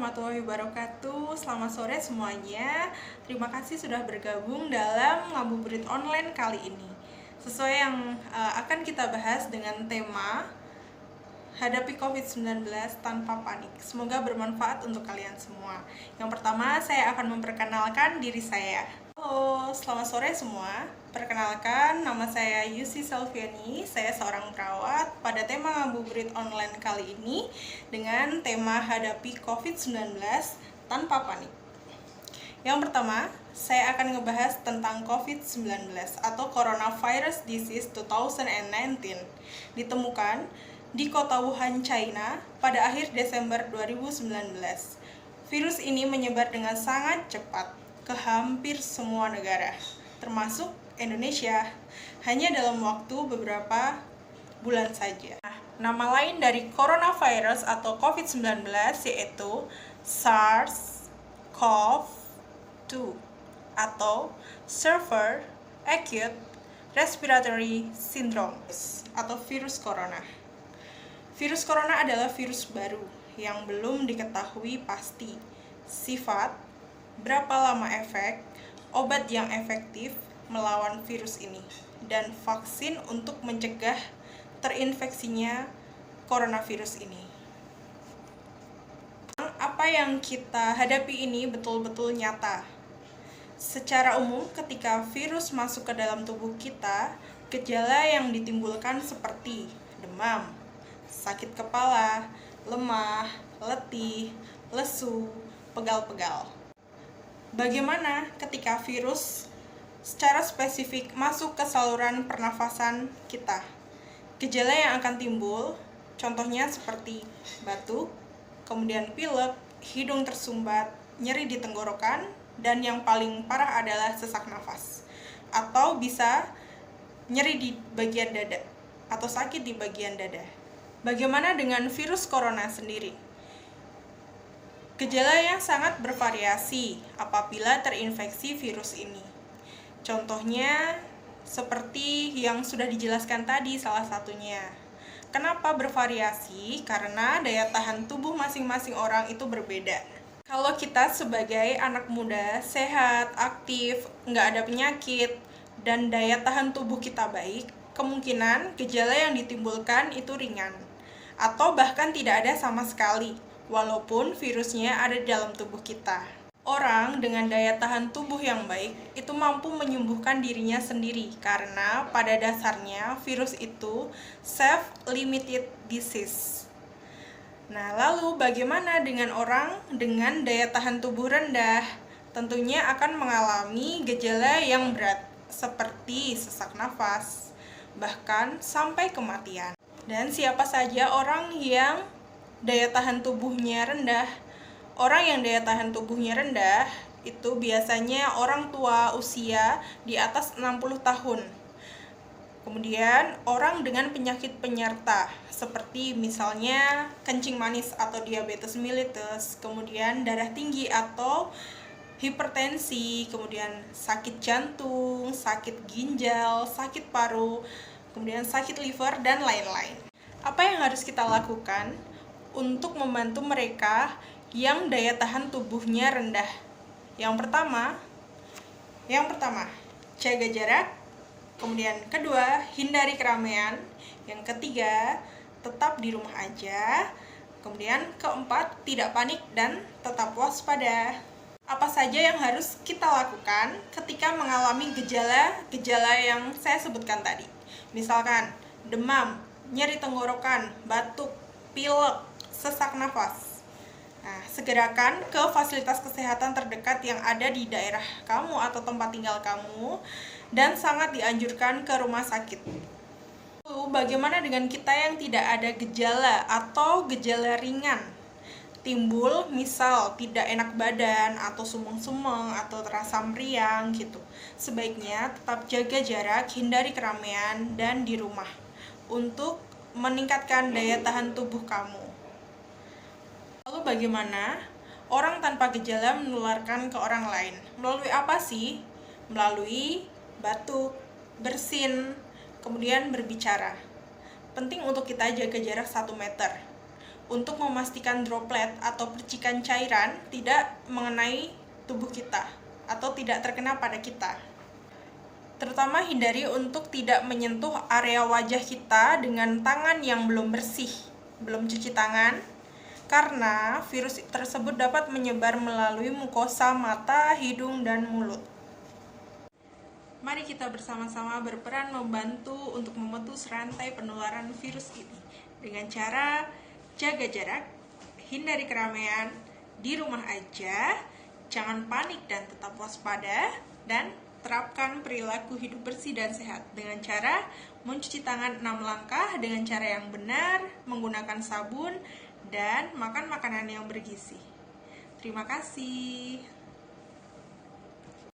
warahmatullahi wabarakatuh. Selamat sore semuanya. Terima kasih sudah bergabung dalam Ngabuburit Online kali ini. Sesuai yang akan kita bahas dengan tema hadapi COVID-19 tanpa panik. Semoga bermanfaat untuk kalian semua. Yang pertama, saya akan memperkenalkan diri saya. Halo, selamat sore semua. Perkenalkan, nama saya Yusi Selviani. Saya seorang perawat pada tema Ngabuburit Online kali ini dengan tema hadapi COVID-19 tanpa panik. Yang pertama, saya akan ngebahas tentang COVID-19 atau Coronavirus Disease 2019. Ditemukan di kota Wuhan, China pada akhir Desember 2019. Virus ini menyebar dengan sangat cepat ke hampir semua negara, termasuk Indonesia, hanya dalam waktu beberapa bulan saja. Nama lain dari coronavirus atau COVID-19 yaitu SARS-CoV-2 atau Severe Acute Respiratory Syndrome atau virus corona. Virus corona adalah virus baru yang belum diketahui pasti sifat, berapa lama efek, obat yang efektif melawan virus ini, dan vaksin untuk mencegah terinfeksinya coronavirus ini. Apa yang kita hadapi ini betul-betul nyata. Secara umum, ketika virus masuk ke dalam tubuh kita, gejala yang ditimbulkan seperti demam, sakit kepala, lemah, letih, lesu, pegal-pegal. Bagaimana ketika virus secara spesifik masuk ke saluran pernafasan kita? Gejala yang akan timbul, contohnya seperti batuk, kemudian pilek, hidung tersumbat, nyeri di tenggorokan, dan yang paling parah adalah sesak nafas. Atau bisa nyeri di bagian dada, atau sakit di bagian dada. Bagaimana dengan virus corona sendiri? Gejala yang sangat bervariasi apabila terinfeksi virus ini. Contohnya seperti yang sudah dijelaskan tadi salah satunya. Kenapa bervariasi? Karena daya tahan tubuh masing-masing orang itu berbeda. Kalau kita sebagai anak muda, sehat, aktif, nggak ada penyakit, dan daya tahan tubuh kita baik, kemungkinan gejala yang ditimbulkan itu ringan. Atau bahkan tidak ada sama sekali, walaupun virusnya ada di dalam tubuh kita. Orang dengan daya tahan tubuh yang baik itu mampu menyembuhkan dirinya sendiri karena pada dasarnya virus itu self-limited disease. Nah, lalu bagaimana dengan orang dengan daya tahan tubuh rendah? Tentunya akan mengalami gejala yang berat seperti sesak nafas, bahkan sampai kematian. Dan siapa saja orang yang daya tahan tubuhnya rendah? Orang yang daya tahan tubuhnya rendah itu biasanya orang tua usia di atas 60 tahun. Kemudian orang dengan penyakit penyerta seperti misalnya kencing manis atau diabetes mellitus, kemudian darah tinggi atau hipertensi, kemudian sakit jantung, sakit ginjal, sakit paru, kemudian sakit liver, dan lain-lain. Apa yang harus kita lakukan untuk membantu mereka yang daya tahan tubuhnya rendah? Yang pertama, jaga jarak. Kemudian kedua, hindari keramaian. Yang ketiga, tetap di rumah aja. Kemudian keempat, tidak panik dan tetap waspada. Apa saja yang harus kita lakukan ketika mengalami gejala yang saya sebutkan tadi? Misalkan demam, nyeri tenggorokan, batuk, pilek, sesak nafas. Nah, segerakan ke fasilitas kesehatan terdekat yang ada di daerah kamu atau tempat tinggal kamu, dan sangat dianjurkan ke rumah sakit. Lalu, bagaimana dengan kita yang tidak ada gejala atau gejala ringan? Timbul misal tidak enak badan atau sumeng-sumeng atau terasa meriang gitu. Sebaiknya tetap jaga jarak, hindari keramaian, dan di rumah untuk meningkatkan daya tahan tubuh kamu. Lalu bagaimana orang tanpa gejala menularkan ke orang lain? Melalui apa sih? Melalui batuk, bersin, kemudian berbicara. Penting untuk kita jaga jarak 1 meter. untuk memastikan droplet atau percikan cairan tidak mengenai tubuh kita atau tidak terkena pada kita. Terutama hindari untuk tidak menyentuh area wajah kita dengan tangan yang belum bersih, belum cuci tangan, karena virus tersebut dapat menyebar melalui mukosa mata, hidung, dan mulut. Mari kita bersama-sama berperan membantu untuk memutus rantai penularan virus ini dengan cara jaga jarak, hindari keramaian, di rumah aja, jangan panik dan tetap waspada, dan terapkan perilaku hidup bersih dan sehat dengan cara mencuci tangan 6 langkah dengan cara yang benar, menggunakan sabun, dan makan makanan yang bergizi. Terima kasih.